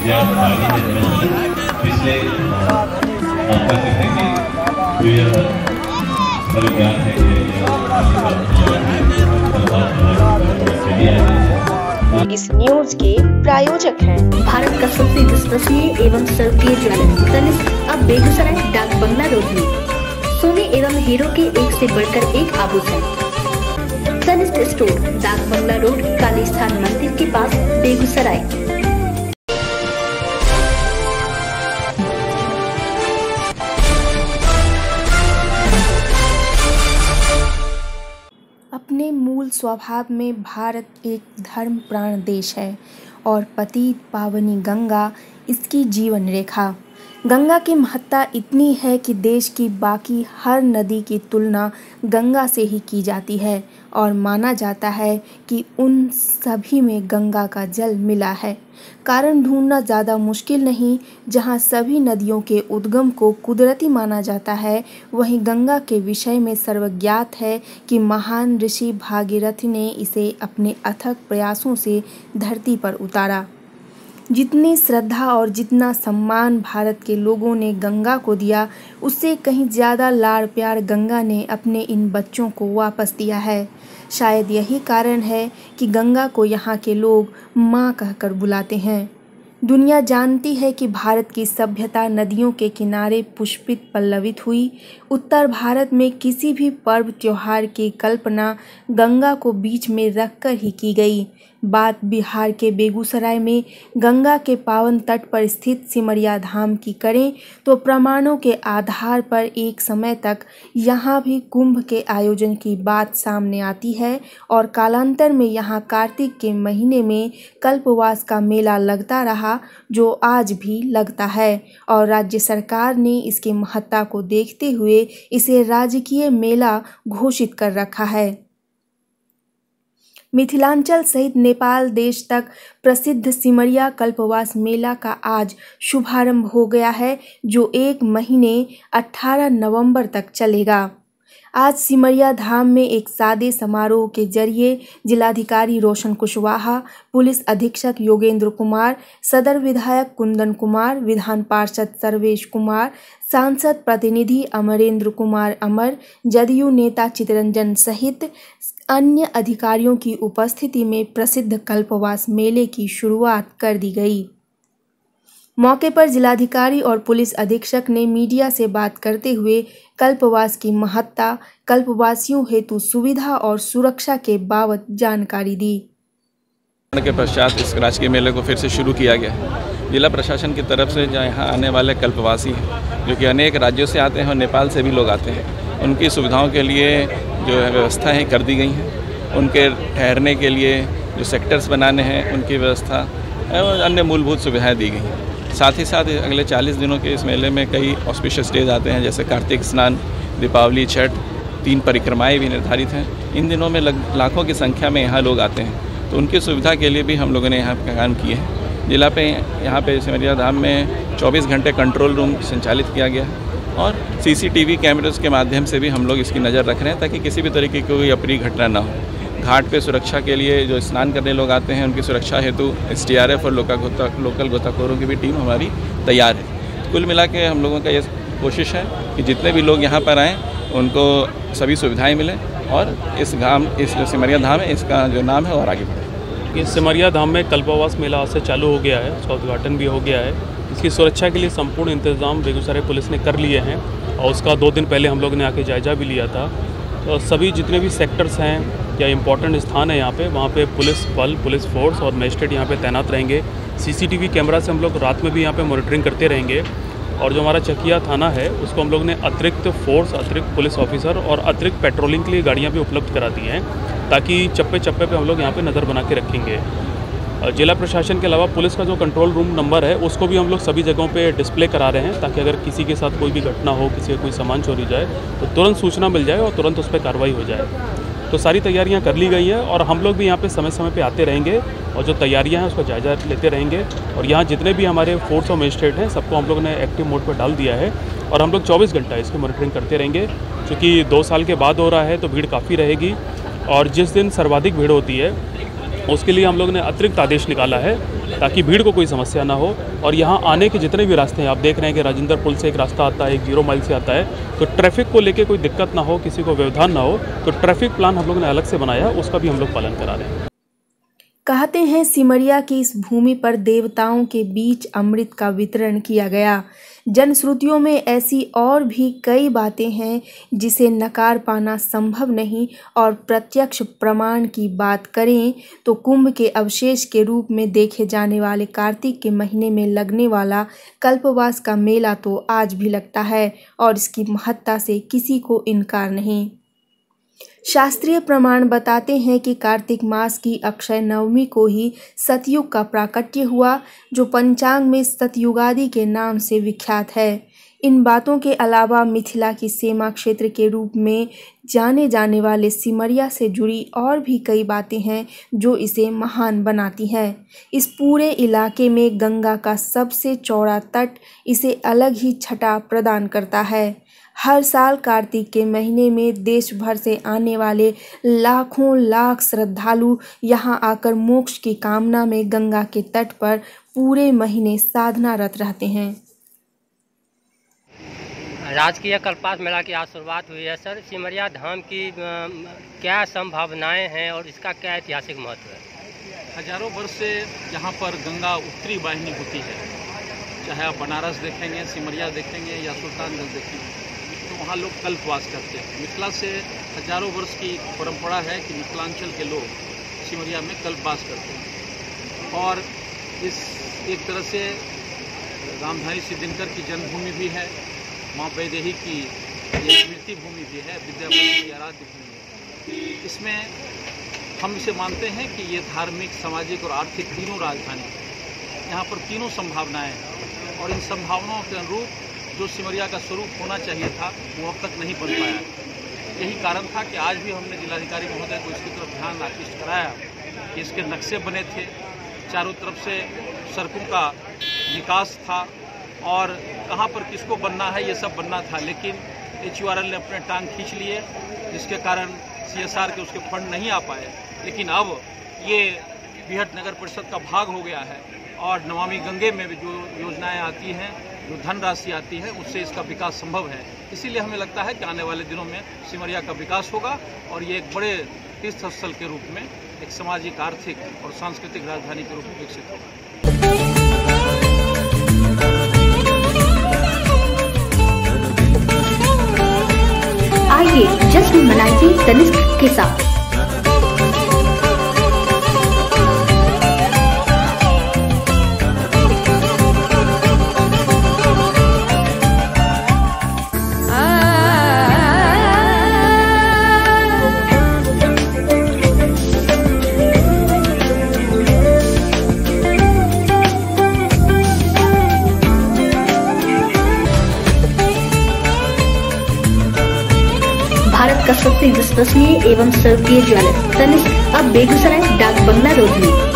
यह भारी है पिछले आपका जिंदगी जो यह ज्ञान है इस न्यूज के प्रायोजक हैं भारत का सबसे विश्वसनीय एवं सर्वप्रिय ज्वेलर तनिष्क अब बेगूसराय डाक बंगला रोड में सोने एवं हीरो के एक से बढ़कर एक आभूषण। तनिष्क स्टोर डाक बंगला रोड काली स्थान मंदिर के पास बेगूसराय। अपने मूल स्वभाव में भारत एक धर्म प्राण देश है और पतित पावनी गंगा इसकी जीवन रेखा। गंगा की महत्ता इतनी है कि देश की बाकी हर नदी की तुलना गंगा से ही की जाती है और माना जाता है कि उन सभी में गंगा का जल मिला है। कारण ढूंढना ज़्यादा मुश्किल नहीं, जहां सभी नदियों के उद्गम को कुदरती माना जाता है, वहीं गंगा के विषय में सर्वज्ञात है कि महान ऋषि भागीरथ ने इसे अपने अथक प्रयासों से धरती पर उतारा। जितनी श्रद्धा और जितना सम्मान भारत के लोगों ने गंगा को दिया, उससे कहीं ज़्यादा लाड़ प्यार गंगा ने अपने इन बच्चों को वापस दिया है। शायद यही कारण है कि गंगा को यहाँ के लोग माँ कहकर बुलाते हैं। दुनिया जानती है कि भारत की सभ्यता नदियों के किनारे पुष्पित पल्लवित हुई। उत्तर भारत में किसी भी पर्व त्योहार की कल्पना गंगा को बीच में रखकर ही की गई। बात बिहार के बेगूसराय में गंगा के पावन तट पर स्थित सिमरिया धाम की करें तो प्रमाणों के आधार पर एक समय तक यहाँ भी कुंभ के आयोजन की बात सामने आती है और कालांतर में यहाँ कार्तिक के महीने में कल्पवास का मेला लगता रहा, जो आज भी लगता है और राज्य सरकार ने इसकी महत्ता को देखते हुए इसे राजकीय मेला घोषित कर रखा है। मिथिलांचल सहित नेपाल देश तक प्रसिद्ध सिमरिया कल्पवास मेला का आज शुभारंभ हो गया है, जो 1 महीने 18 नवंबर तक चलेगा। आज सिमरिया धाम में एक सादे समारोह के जरिए जिलाधिकारी रोशन कुशवाहा, पुलिस अधीक्षक योगेंद्र कुमार, सदर विधायक कुंदन कुमार, विधान पार्षद सर्वेश कुमार, सांसद प्रतिनिधि अमरेंद्र कुमार अमर, जदयू नेता चितरंजन सहित अन्य अधिकारियों की उपस्थिति में प्रसिद्ध कल्पवास मेले की शुरुआत कर दी गई। मौके पर जिलाधिकारी और पुलिस अधीक्षक ने मीडिया से बात करते हुए कल्पवास की महत्ता, कल्पवासियों हेतु सुविधा और सुरक्षा के बाबत जानकारी दी। के पश्चात इस राजकीय मेले को फिर से शुरू किया गया। जिला प्रशासन की तरफ से यहाँ आने वाले कल्पवासी हैं, जो कि अनेक राज्यों से आते हैं और नेपाल से भी लोग आते हैं, उनकी सुविधाओं के लिए जो है व्यवस्थाएँ कर दी गई हैं। उनके ठहरने के लिए जो सेक्टर्स बनाने हैं उनकी व्यवस्था और अन्य मूलभूत सुविधाएँ दी गई हैं। साथ ही साथ अगले 40 दिनों के इस मेले में कई ऑस्पिशियस डेज आते हैं, जैसे कार्तिक स्नान, दीपावली, छठ, 3 परिक्रमाएँ भी निर्धारित हैं। इन दिनों में लाखों की संख्या में यहाँ लोग आते हैं, तो उनकी सुविधा के लिए भी हम लोगों ने यहाँ पर काम किए हैं। जिला पे यहाँ पे सिमरिया धाम में 24 घंटे कंट्रोल रूम संचालित किया गया है और CCTV कैमरेज के माध्यम से भी हम लोग इसकी नज़र रख रहे हैं, ताकि किसी भी तरीके की कोई अप्रिय घटना ना हो। घाट पे सुरक्षा के लिए जो स्नान करने लोग आते हैं, उनकी सुरक्षा हेतु SDRF और लोकल गोताखोरों की भी टीम हमारी तैयार है। कुल मिला के हम लोगों का ये कोशिश है कि जितने भी लोग यहाँ पर आएँ उनको सभी सुविधाएं मिलें और इस जो सिमरिया धाम है इसका जो नाम है और आगे बढ़े। इस सिमरिया धाम में कल्पवास मेला आज से चालू हो गया है, उसका उद्घाटन भी हो गया है। इसकी सुरक्षा के लिए संपूर्ण इंतजाम बेगूसराय पुलिस ने कर लिए हैं और उसका 2 दिन पहले हम लोग ने आके जायजा भी लिया था। तो सभी जितने भी सेक्टर्स हैं या इम्पोर्टेंट स्थान है यहाँ पे, वहाँ पे पुलिस बल, पुलिस फोर्स और मजिस्ट्रेट यहाँ पे तैनात रहेंगे। CCTV कैमरा से हम लोग रात में भी यहाँ पे मॉनिटरिंग करते रहेंगे और जो हमारा चकिया थाना है उसको हम लोग ने अतिरिक्त फोर्स, अतिरिक्त पुलिस ऑफिसर और अतिरिक्त पेट्रोलिंग के लिए गाड़ियाँ भी उपलब्ध करा दी हैं, ताकि चप्पे चप्पे पे हम लोग यहाँ पे नज़र बना के रखेंगे। जिला प्रशासन के अलावा पुलिस का जो कंट्रोल रूम नंबर है उसको भी हम लोग सभी जगहों पे डिस्प्ले करा रहे हैं, ताकि अगर किसी के साथ कोई भी घटना हो, किसी का कोई सामान चोरी जाए तो तुरंत सूचना मिल जाए और तुरंत उस पर कार्रवाई हो जाए। तो सारी तैयारियां कर ली गई हैं और हम लोग भी यहाँ पे समय समय पे आते रहेंगे और जो तैयारियां हैं उसका जायजा लेते रहेंगे। और यहाँ जितने भी हमारे फोर्स और मजिस्ट्रेट हैं सबको हम लोग ने एक्टिव मोड पर डाल दिया है और हम लोग 24 घंटा इसकी मॉनिटरिंग करते रहेंगे। क्योंकि 2 साल के बाद हो रहा है तो भीड़ काफ़ी रहेगी और जिस दिन सर्वाधिक भीड़ होती है उसके लिए हम लोग ने अतिरिक्त आदेश निकाला है ताकि भीड़ को कोई समस्या ना हो। और यहाँ आने के जितने भी रास्ते हैं, आप देख रहे हैं कि राजेंद्र पुल से एक रास्ता आता है, एक 0 माइल से आता है, तो ट्रैफिक को लेके कोई दिक्कत ना हो, किसी को व्यवधान ना हो, तो ट्रैफिक प्लान हम लोग ने अलग से बनाया, उसका भी हम लोग पालन करा रहे हैं। कहते हैं सिमरिया की इस भूमि पर देवताओं के बीच अमृत का वितरण किया गया। जनश्रुतियों में ऐसी और भी कई बातें हैं जिसे नकार पाना संभव नहीं, और प्रत्यक्ष प्रमाण की बात करें तो कुंभ के अवशेष के रूप में देखे जाने वाले कार्तिक के महीने में लगने वाला कल्पवास का मेला तो आज भी लगता है, और इसकी महत्ता से किसी को इनकार नहीं। शास्त्रीय प्रमाण बताते हैं कि कार्तिक मास की अक्षय नवमी को ही सतयुग का प्राकट्य हुआ, जो पंचांग में सतयुगादि के नाम से विख्यात है। इन बातों के अलावा मिथिला की सीमा क्षेत्र के रूप में जाने जाने वाले सिमरिया से जुड़ी और भी कई बातें हैं जो इसे महान बनाती हैं। इस पूरे इलाके में गंगा का सबसे चौड़ा तट इसे अलग ही छटा प्रदान करता है। हर साल कार्तिक के महीने में देश भर से आने वाले लाखों लाख श्रद्धालु यहाँ आकर मोक्ष की कामना में गंगा के तट पर पूरे महीने साधनारत रहते हैं। राजकीय कल्पवास मेला की आज शुरुआत हुई है। सर, सिमरिया धाम की क्या संभावनाएं हैं और इसका क्या ऐतिहासिक महत्व है? हजारों वर्ष से यहाँ पर गंगा उत्तरी वाहिनी होती है। चाहे आप बनारस देखेंगे, सिमरिया देखेंगे या सुल्तानगंज देखेंगे, तो वहाँ लोग कल्पवास करते हैं। मिथिला से हजारों वर्ष की परंपरा है कि मिथिलांचल के लोग सिमरिया में कल्पवास करते हैं। और इस एक तरह से रामधारी सिद्धिनकर की जन्मभूमि भी है, माँ वैदेही की स्मृति भूमि भी है, विद्यापति की आराध्य भूमि है। इसमें हम इसे मानते हैं कि ये धार्मिक, सामाजिक और आर्थिक तीनों राजधानी, यहाँ पर तीनों संभावनाएं हैं, और इन संभावनाओं के अनुरूप जो सिमरिया का स्वरूप होना चाहिए था वो अब तक नहीं बन पाया। यही कारण था कि आज भी हमने जिलाधिकारी महोदय को इसकी तरफ ध्यान आकृष्ट कराया कि इसके नक्शे बने थे, चारों तरफ से सड़कों का विकास था और कहाँ पर किसको बनना है ये सब बनना था, लेकिन HURL ने अपने टांग खींच लिए, जिसके कारण CSR के उसके फंड नहीं आ पाए। लेकिन अब ये बिहट नगर परिषद का भाग हो गया है और नमामि गंगे में भी जो योजनाएं आती हैं, जो धनराशि आती है, उससे इसका विकास संभव है। इसीलिए हमें लगता है कि आने वाले दिनों में सिमरिया का विकास होगा और ये एक बड़े तीर्थ स्थल के रूप में एक सामाजिक, आर्थिक और सांस्कृतिक राजधानी के रूप में विकसित होगा। आइए जश्न मनाइए तनिष्क के साथ। भारत का सबसे विश्वसनीय एवं सर्वप्रिय ज्वेलर तनिष्क अब बेगूसराय डाक बंगला रोड में।